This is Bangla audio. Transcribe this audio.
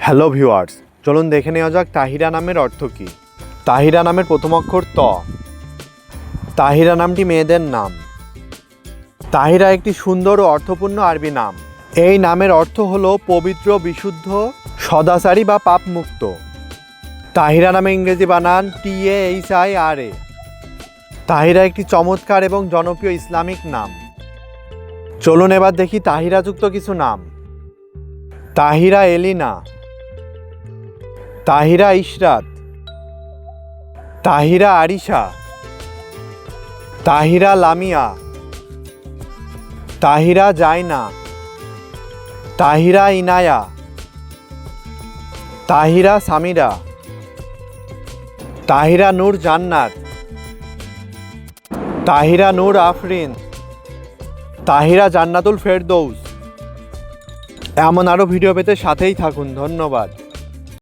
হ্যালো ভিউয়ার্স, চলুন দেখে নেওয়া যাক তাহিরা নামের অর্থ কী। তাহিরা নামের প্রথম অক্ষর ত। তাহিরা নামটি মেয়েদের নাম। তাহিরা একটি সুন্দর ও অর্থপূর্ণ আরবি নাম। এই নামের অর্থ হলো পবিত্র, বিশুদ্ধ, সদাচারী বা পাপমুক্ত। তাহিরা নামে ইংরেজি বানান TAHIRA। তাহিরা একটি চমৎকার এবং জনপ্রিয় ইসলামিক নাম। চলুন এবার দেখি তাহিরাযুক্ত কিছু নাম। তাহিরা এলিনা, তাহিরা ইশরাত, তাহিরা আরিশা, তাহিরা লামিয়া, তাহিরা জাইনা, তাহিরা ইনায়া, তাহিরা সামিরা, তাহিরা নূর জান্নাত, তাহিরা নূর আফরিন, তাহিরা জান্নাতুল ফেরদৌস। এমন আরও ভিডিও পেতে সাথেই থাকুন। ধন্যবাদ।